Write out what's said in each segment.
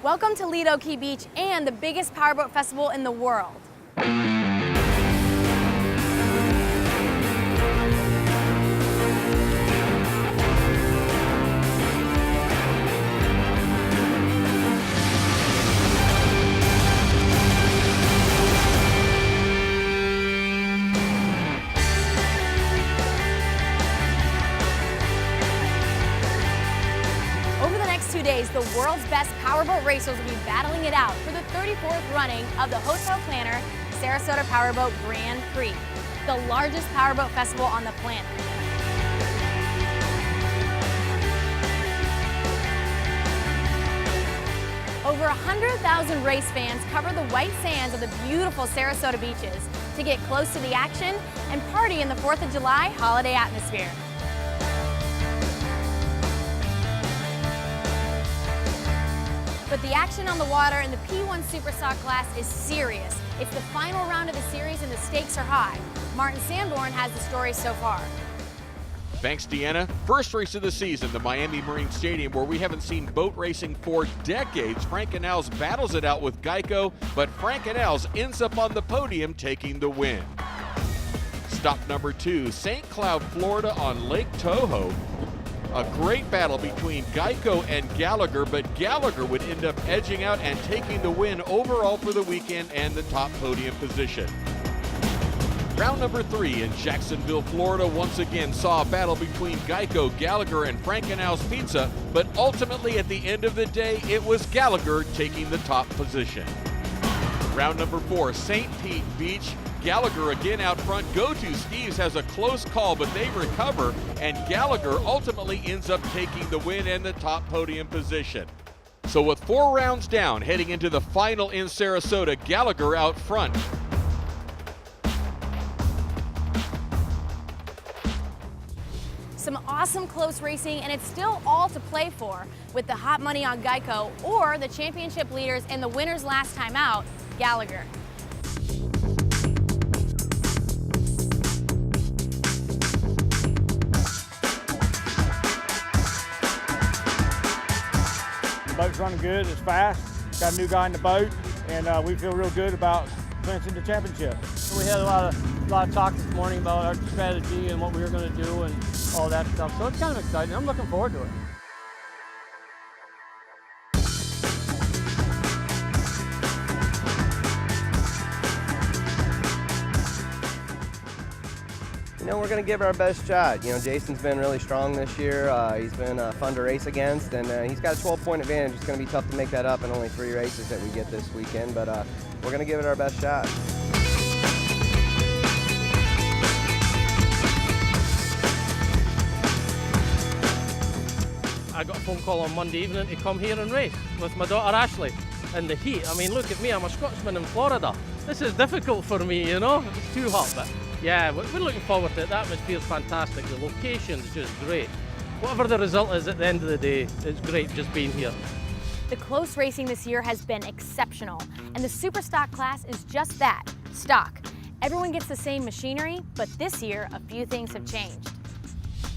Welcome to Lido Key Beach and the biggest powerboat festival in the world. Over the next 2 days, the world's best powerboat racers will be battling it out for the 34th running of the HotelPlanner Sarasota Powerboat Grand Prix, the largest powerboat festival on the planet. Over 100,000 race fans cover the white sands of the beautiful Sarasota beaches to get close to the action and party in the 4th of July holiday atmosphere. But the action on the water in the P1 SuperStock class is serious. It's the final round of the series and the stakes are high. Martin Sanborn has the story so far. Thanks, Deanna. First race of the season, the Miami Marine Stadium, where we haven't seen boat racing for decades. Frank Canals battles it out with Geico, but Frank Canals ends up on the podium taking the win. Stop number 2, St. Cloud, Florida on Lake Toho. A great battle between Geico and Gallagher, but Gallagher would end up edging out and taking the win overall for the weekend and the top podium position. Round number 3 in Jacksonville, Florida, once again saw a battle between Geico, Gallagher, and Frank Canals Pizza, but ultimately at the end of the day, it was Gallagher taking the top position. Round number 4, St. Pete Beach. Gallagher again out front. Go-To Steves has a close call, but they recover, and Gallagher ultimately ends up taking the win and the top podium position. So with 4 rounds down, heading into the final in Sarasota, Gallagher out front. Some awesome close racing, and it's still all to play for with the hot money on Geico or the championship leaders and the winners last time out, Gallagher. The boat's running good, it's fast, got a new guy in the boat, and we feel real good about clinching the championship. We had a lot of talk this morning about our strategy and what we were going to do and all that stuff, so it's kind of exciting. I'm looking forward to it. You know, we're going to give it our best shot. You know, Jason's been really strong this year. He's been fun to race against, and he's got a 12-point advantage. It's going to be tough to make that up in only 3 races that we get this weekend, but we're going to give it our best shot. I got a phone call on Monday evening to come here and race with my daughter Ashley in the heat. I mean, look at me, I'm a Scotsman in Florida. This is difficult for me, you know? It's too hot, but yeah, we're looking forward to it. The atmosphere is fantastic. The location's just great. Whatever the result is at the end of the day, it's great just being here. The close racing this year has been exceptional, and the SuperStock class is just that, stock. Everyone gets the same machinery, but this year, a few things have changed.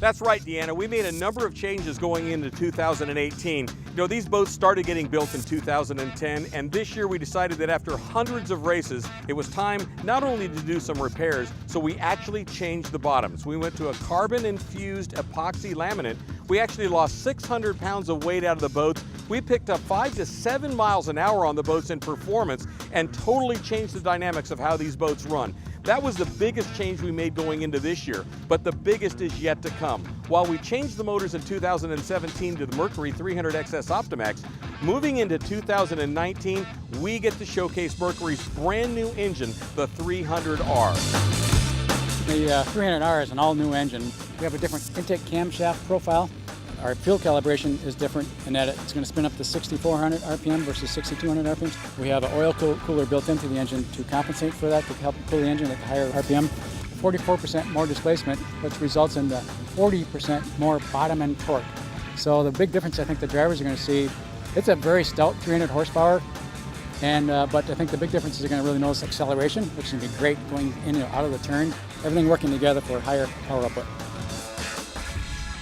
That's right, Deanna. We made a number of changes going into 2018. You know, these boats started getting built in 2010, and this year we decided that after hundreds of races, it was time not only to do some repairs, so we actually changed the bottoms. We went to a carbon-infused epoxy laminate. We actually lost 600 pounds of weight out of the boats. We picked up 5 to 7 miles an hour on the boats in performance and totally changed the dynamics of how these boats run. That was the biggest change we made going into this year, but the biggest is yet to come. While we changed the motors in 2017 to the Mercury 300 XS Optimax, moving into 2019, we get to showcase Mercury's brand new engine, the 300R. The 300R is an all-new engine. We have a different intake camshaft profile. Our fuel calibration is different in that it's going to spin up to 6,400 RPM versus 6,200 RPM. We have an oil cooler built into the engine to compensate for that, to help cool the engine at higher RPM. 44% more displacement, which results in the 40% more bottom end torque. So the big difference I think the drivers are going to see, it's a very stout 300 horsepower, but I think the big difference is they're going to really notice acceleration, which is going to be great going in and out of the turn. Everything working together for higher power output.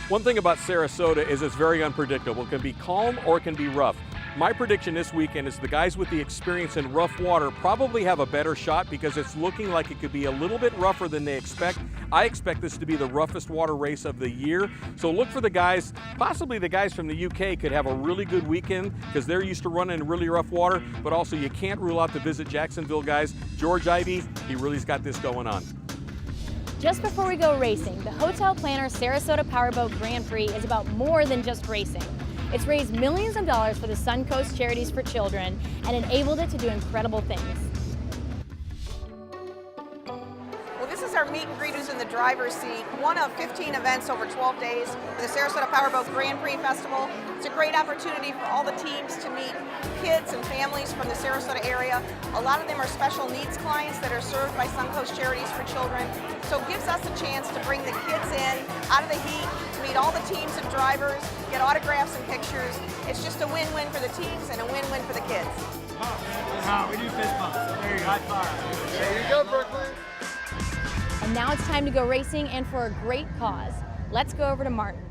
One thing about Sarasota is it's very unpredictable. It can be calm or it can be rough. My prediction this weekend is the guys with the experience in rough water probably have a better shot because it's looking like it could be a little bit rougher than they expect. I expect this to be the roughest water race of the year. So look for the guys, possibly the guys from the UK could have a really good weekend because they're used to running in really rough water, but also you can't rule out the Visit Jacksonville guys. George Ivey, he really's got this going on. Just before we go racing, the HotelPlanner Sarasota Powerboat Grand Prix is about more than just racing. It's raised millions of dollars for the Suncoast Charities for Children and enabled it to do incredible things. Well, this is our meet and greet who's in the driver's seat. One of 15 events over 12 days for the Sarasota Powerboat Grand Prix Festival. It's a great opportunity for all the teams to meet kids and families from the Sarasota area. A lot of them are special needs clients that are served by Suncoast Charities for Children. So it gives us a chance to bring the kids in out of the heat, meet all the teams and drivers, get autographs and pictures. It's just a win-win for the teams and a win-win for the kids. We do fist bumps. There you go. High five. There you go, Brooklyn. And now it's time to go racing and for a great cause. Let's go over to Martin.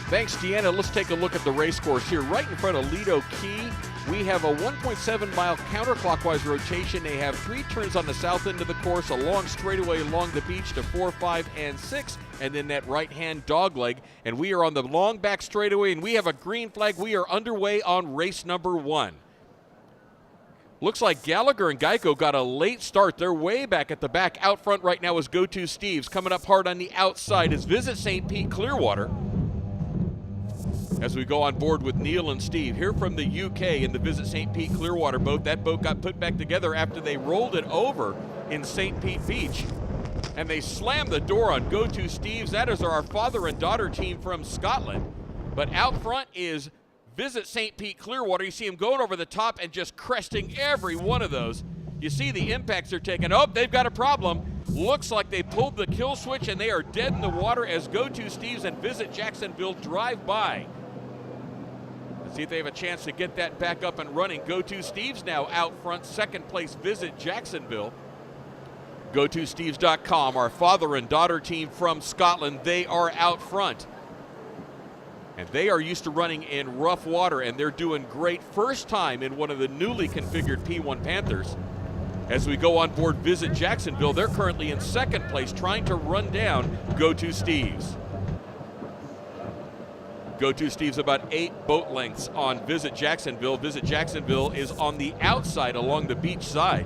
Thanks, Deanna. Let's take a look at the race course here. Right in front of Lido Key, we have a 1.7-mile counterclockwise rotation. They have 3 turns on the south end of the course, a long straightaway along the beach to 4, 5, and 6, and then that right-hand dogleg. And we are on the long back straightaway, and we have a green flag. We are underway on race number 1. Looks like Gallagher and Geico got a late start. They're way back at the back. Out front right now is Go-To Steve's. Coming up hard on the outside is Visit St. Pete Clearwater. As we go on board with Neil and Steve here from the UK in the Visit St. Pete Clearwater boat. That boat got put back together after they rolled it over in St. Pete Beach. And they slammed the door on Go-To Steve's. That is our father and daughter team from Scotland. But out front is Visit St. Pete Clearwater. You see him going over the top and just cresting every one of those. You see the impacts they're taking. Oh, they've got a problem. Looks like they pulled the kill switch and they are dead in the water as Go-To Steve's and Visit Jacksonville drive by. Let's see if they have a chance to get that back up and running. Go-To Steve's now out front. Second place, Visit Jacksonville. GoToSteves.com, our father and daughter team from Scotland, they are out front. And they are used to running in rough water, and they're doing great. First time in one of the newly configured P1 Panthers. As we go on board Visit Jacksonville, they're currently in second place, trying to run down Go-To Steve's. Go-To Steve's about 8 boat lengths on Visit Jacksonville. Visit Jacksonville is on the outside along the beach side.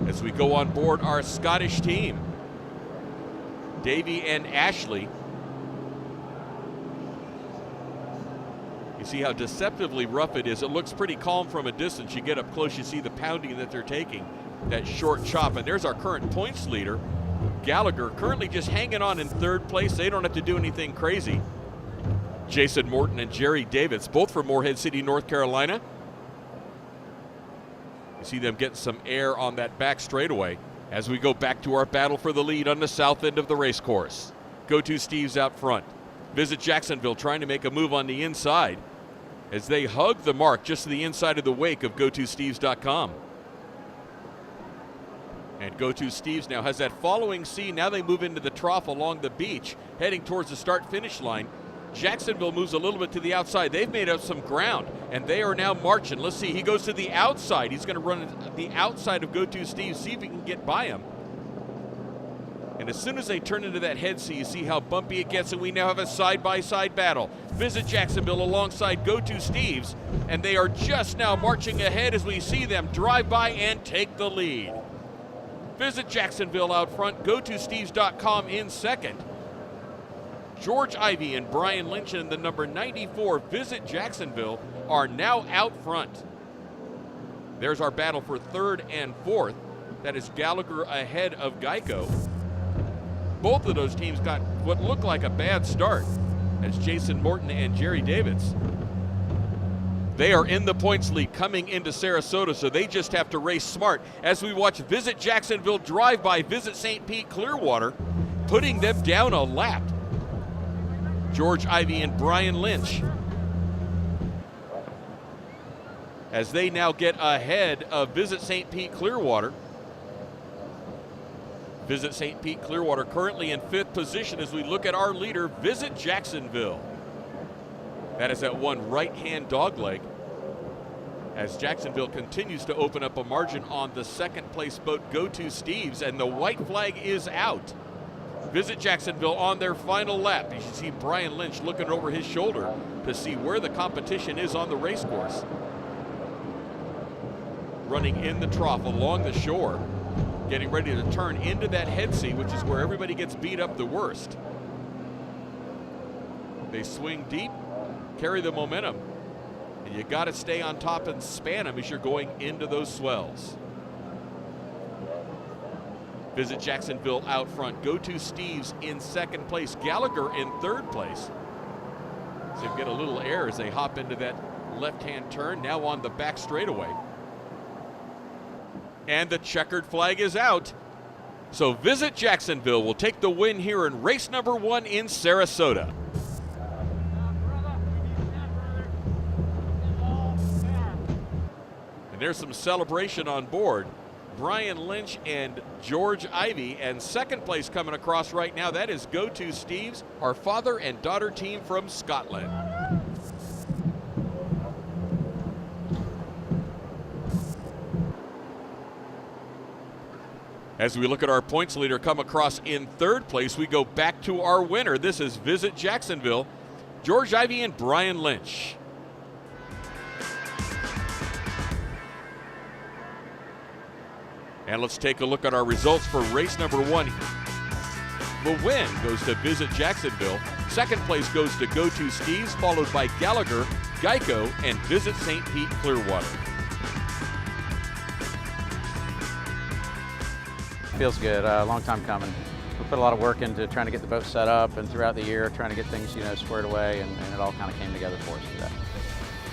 As we go on board our Scottish team, Davey and Ashley. You see how deceptively rough it is. It looks pretty calm from a distance. You get up close, you see the pounding that they're taking, that short chop. And there's our current points leader, Gallagher, currently just hanging on in third place. They don't have to do anything crazy. Jason Morton and Jerry Davids, both from Morehead City, North Carolina. You see them getting some air on that back straightaway as we go back to our battle for the lead on the south end of the race course. Go-To Steve's out front. Visit Jacksonville trying to make a move on the inside as they hug the mark just to the inside of the wake of GoToSteves.com. And Go-To Steve's now has that following C. Now they move into the trough along the beach, heading towards the start-finish line. Jacksonville moves a little bit to the outside. They've made up some ground, and they are now marching. Let's see, he goes to the outside. He's going to run the outside of Go-To Steve, see if he can get by him. And as soon as they turn into that head C, you see how bumpy it gets, and we now have a side-by-side battle. Visit Jacksonville alongside Go-To Steve's, and they are just now marching ahead as we see them drive by and take the lead. Visit Jacksonville out front, GoToSteves.com in second. George Ivey and Brian Lynch and the number 94 Visit Jacksonville are now out front. There's our battle for third and fourth. That is Gallagher ahead of Geico. Both of those teams got what looked like a bad start as Jason Morton and Jerry Davids. They are in the points lead coming into Sarasota, so they just have to race smart as we watch Visit Jacksonville drive by Visit St. Pete Clearwater, putting them down a lap. George Ivey and Brian Lynch as they now get ahead of Visit St. Pete Clearwater. Visit St. Pete Clearwater currently in fifth position as we look at our leader, Visit Jacksonville. That is that one right-hand dogleg as Jacksonville continues to open up a margin on the second place boat, Go To Steves, and the white flag is out. Visit Jacksonville on their final lap. You should see Brian Lynch looking over his shoulder to see where the competition is on the race course. Running in the trough along the shore, getting ready to turn into that head sea, which is where everybody gets beat up the worst. They swing deep, carry the momentum, and you got to stay on top and span them as you're going into those swells. Visit Jacksonville out front. Go To Steves in second place. Gallagher in third place. So you get a little air as they hop into that left-hand turn, now on the back straightaway. And the checkered flag is out. So Visit Jacksonville will take the win here in race number 1 in Sarasota. And there's some celebration on board. Brian Lynch and George Ivey, and second place coming across right now, that is Go To Steves, our father and daughter team from Scotland. As we look at our points leader come across in third place, we go back to our winner. This is Visit Jacksonville, George Ivey and Brian Lynch. And let's take a look at our results for race number 1. The win goes to Visit Jacksonville. Second place goes to Go To Steves, followed by Gallagher, Geico, and Visit St. Pete Clearwater. Feels good, a long time coming. We put a lot of work into trying to get the boat set up, and throughout the year trying to get things, squared away, and it all kind of came together for us today.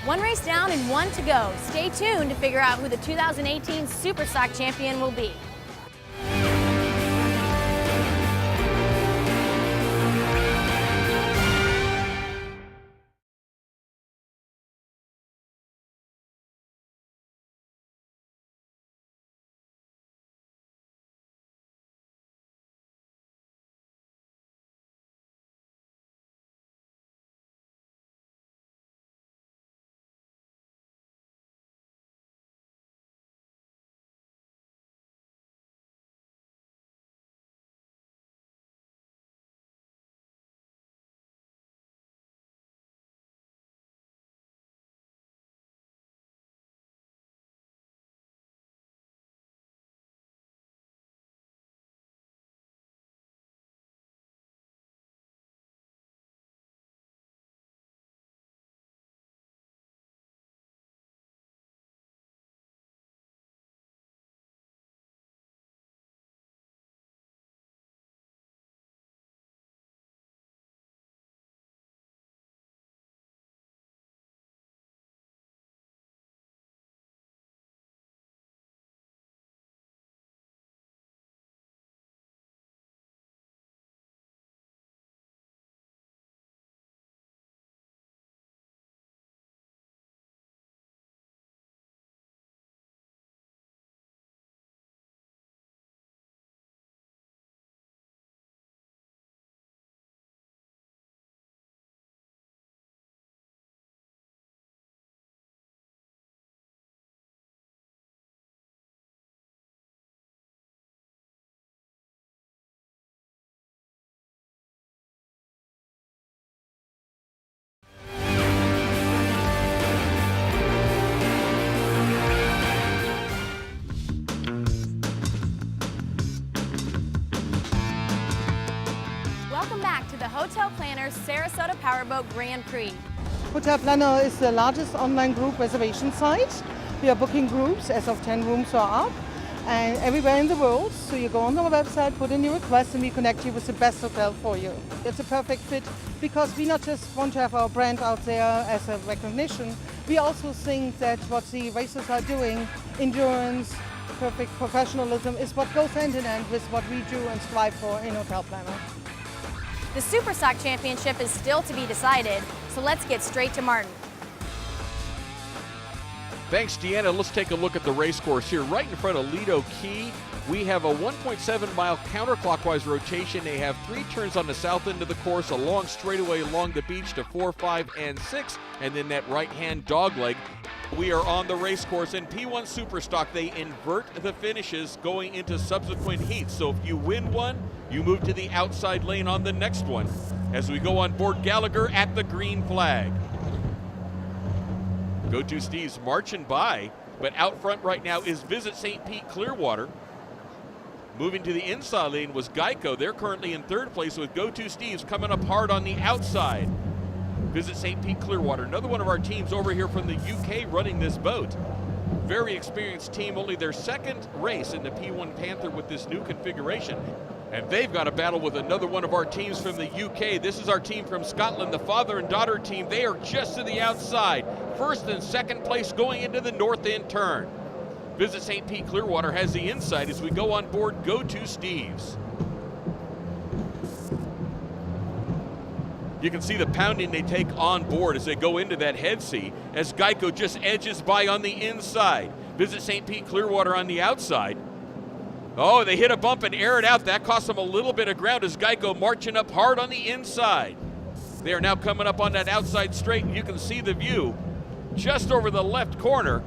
One race down and one to go. Stay tuned to figure out who the 2018 SuperStock champion will be. Welcome back to the HotelPlanner Sarasota Powerboat Grand Prix. HotelPlanner is the largest online group reservation site. We are booking groups, as of 10 rooms are up, and everywhere in the world. So you go on our website, put in your request, and we connect you with the best hotel for you. It's a perfect fit because we not just want to have our brand out there as a recognition, we also think that what the racers are doing, endurance, perfect professionalism, is what goes hand in hand with what we do and strive for in HotelPlanner. The SuperStock Championship is still to be decided, so let's get straight to Martin. Thanks, Deanna. Let's take a look at the race course here. Right in front of Lido Key, we have a 1.7-mile counterclockwise rotation. They have 3 turns on the south end of the course, a long straightaway along the beach to 4, 5, and 6, and then that right-hand dogleg. We are on the race course in P1 SuperStock. They invert the finishes going into subsequent heats. So if you win one, you move to the outside lane on the next one. As we go on board Gallagher at the green flag. Go-To Steve's marching by, but out front right now is Visit St. Pete Clearwater. Moving to the inside lane was Geico. They're currently in 3rd place with Go-To Steve's coming up hard on the outside. Visit St. Pete Clearwater, another one of our teams over here from the UK running this boat. Very experienced team, only their 2nd race in the P1 Panther with this new configuration. And they've got a battle with another one of our teams from the UK. This is our team from Scotland, the father and daughter team. They are just to the outside. 1st and 2nd place going into the north end turn. Visit St. Pete Clearwater has the inside as we go on board Go-To Steve's. You can see the pounding they take on board as they go into that head sea as Geico just edges by on the inside. Visit St. Pete Clearwater on the outside. Oh, they hit a bump and air it out. That cost them a little bit of ground as Geico marching up hard on the inside. They are now coming up on that outside straight. You can see the view just over the left corner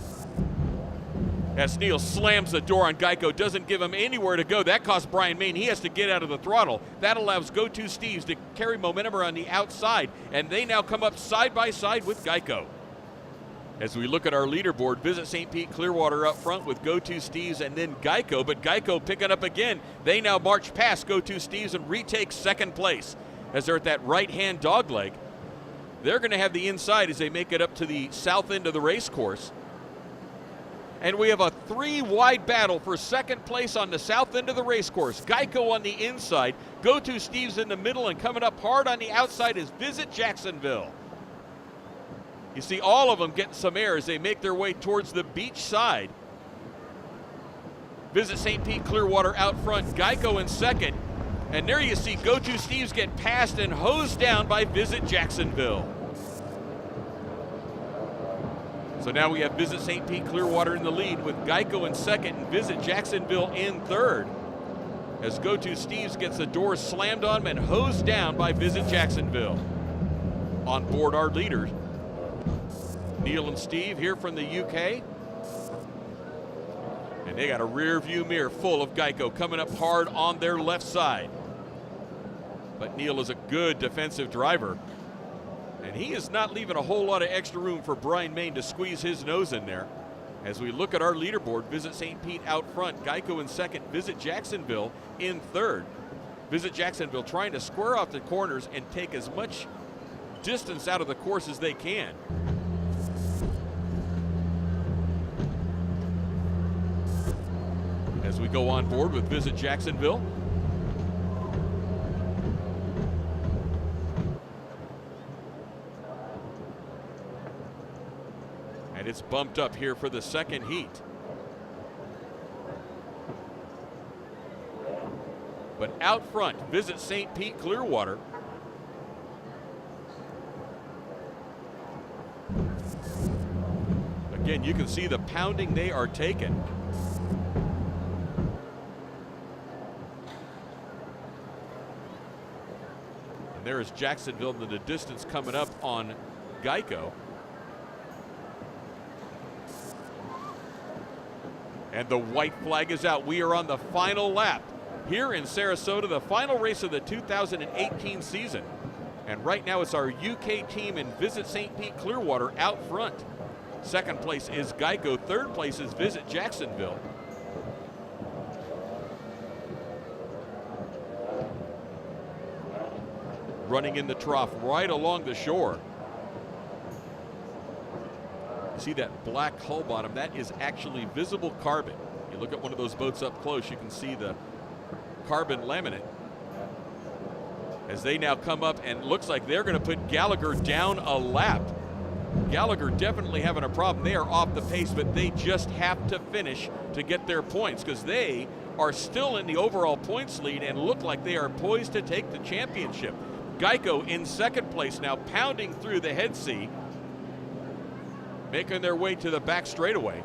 as Neil slams the door on Geico, doesn't give him anywhere to go. That cost Brian Main. He has to get out of the throttle. That allows Go-To Steve's to carry momentum around the outside, and they now come up side by side with Geico. As we look at our leaderboard, Visit St. Pete Clearwater up front with Go-To Steve's and then Geico, but Geico picking up again. They now march past Go-To Steve's and retake 2nd place as they're at that right-hand dogleg. They're going to have the inside as they make it up to the south end of the race course. And we have a 3-wide battle for 2nd place on the south end of the race course. Geico on the inside, Go-To Steve's in the middle, and coming up hard on the outside is Visit Jacksonville. You see all of them getting some air as they make their way towards the beach side. Visit St. Pete Clearwater out front, Geico in 2nd. And there you see Go-To Steve's get passed and hosed down by Visit Jacksonville. So now we have Visit St. Pete Clearwater in the lead with Geico in 2nd and Visit Jacksonville in 3rd. As Go-To Steve's gets the doors slammed on him and hosed down by Visit Jacksonville. On board our leaders, Neil and Steve here from the UK. And they got a rear view mirror full of Geico coming up hard on their left side. But Neil is a good defensive driver. And he is not leaving a whole lot of extra room for Brian Main to squeeze his nose in there. As we look at our leaderboard, Visit St. Pete out front, Geico in 2nd, Visit Jacksonville in 3rd. Visit Jacksonville trying to square off the corners and take as much distance out of the course as they can. As we go on board with Visit Jacksonville. And it's bumped up here for the 2nd heat. But out front, Visit St. Pete Clearwater. Again, you can see the pounding they are taking. And there is Jacksonville in the distance coming up on Geico. And the white flag is out. We are on the final lap here in Sarasota, the final race of the 2018 season. And right now it's our UK team in Visit St. Pete Clearwater out front. 2nd place is Geico. 3rd place is Visit Jacksonville. Running in the trough right along the shore. See that black hull bottom? That is actually visible carbon. You look at one of those boats up close, you can see the carbon laminate. As they now come up and looks like they're going to put Gallagher down a lap. Gallagher definitely having a problem. They are off the pace, but they just have to finish to get their points because they are still in the overall points lead and look like they are poised to take the championship. Geico in 2nd place now, pounding through the head sea. making their way to the back straightaway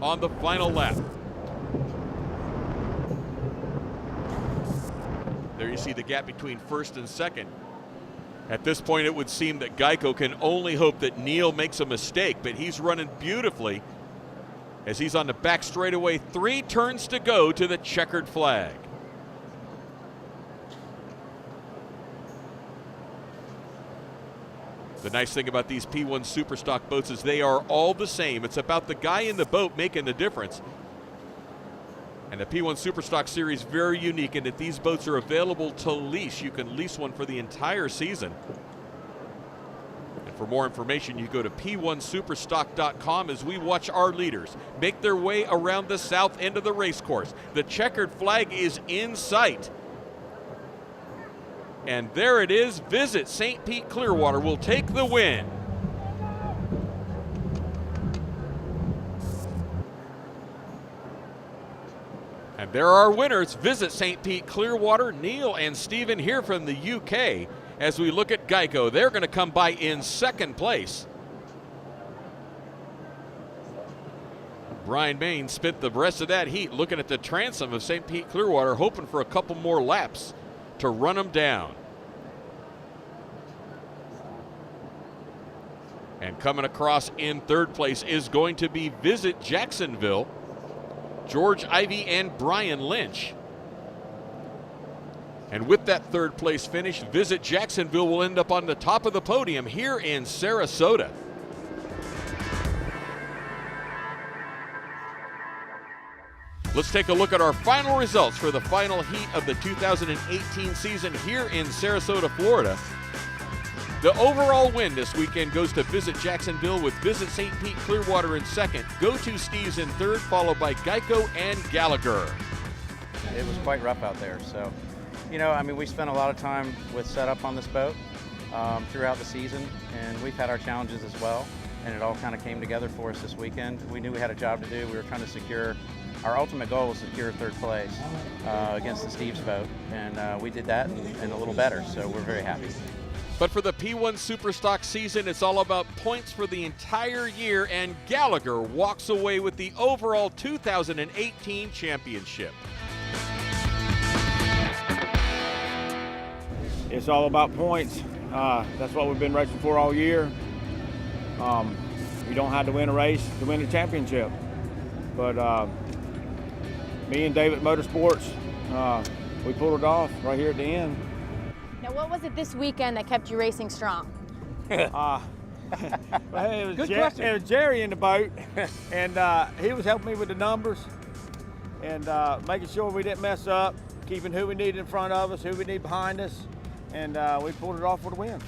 on the final lap. There you see the gap between first and second. At this point, it would seem that Geico can only hope that Neil makes a mistake, but he's running beautifully as he's on the back straightaway. 3 turns to go to the checkered flag. The nice thing about these P1 SuperStock boats is they are all the same. It's about the guy in the boat making the difference. And the P1 SuperStock series is very unique in that these boats are available to lease. You can lease one for the entire season. And for more information, you go to p1superstock.com as we watch our leaders make their way around the south end of the race course. The checkered flag is in sight. And there it is. Visit St. Pete Clearwater will take the win. And there are winners. Visit St. Pete Clearwater. Neil and Stephen here from the UK. As we look at Geico, they're going to come by in second place. Brian Main spent the rest of that heat looking at the transom of St. Pete Clearwater, hoping for a couple more laps to run them down. And coming across in third place is going to be Visit Jacksonville, George Ivey and Brian Lynch. And with that third place finish, Visit Jacksonville will end up on the top of the podium here in Sarasota. Let's take a look at our final results for the final heat of the 2018 season here in Sarasota, Florida. The overall win this weekend goes to Visit Jacksonville, with Visit St. Pete Clearwater in second, Go To Steve's in third, followed by Geico and Gallagher. It was quite rough out there, so you know, I mean, we spent a lot of time with setup on this boat throughout the season, and we've had our challenges as well, and it all kind of came together for us this weekend. We knew we had a job to do. We were trying to secure, our ultimate goal was to secure third place against the Steve's boat, and we did that and a little better, so we're very happy. But for the P1 SuperStock season, it's all about points for the entire year, and Gallagher walks away with the overall 2018 championship. It's all about points. That's what we've been racing for all year. You don't have to win a race to win a championship. But me and David Motorsports, we pulled it off right here at the end. Now, what was it this weekend that kept you racing strong? It was Jerry in the boat, and he was helping me with the numbers and making sure we didn't mess up, keeping who we needed in front of us, who we need behind us, and we pulled it off for the win.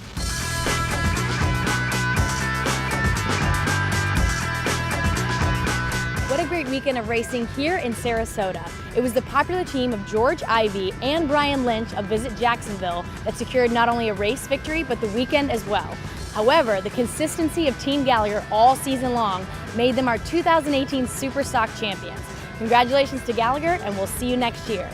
What a great weekend of racing here in Sarasota. It was the popular team of George Ivey and Brian Lynch of Visit Jacksonville that secured not only a race victory, but the weekend as well. However, the consistency of Team Gallagher all season long made them our 2018 SuperStock champions. Congratulations to Gallagher, and we'll see you next year.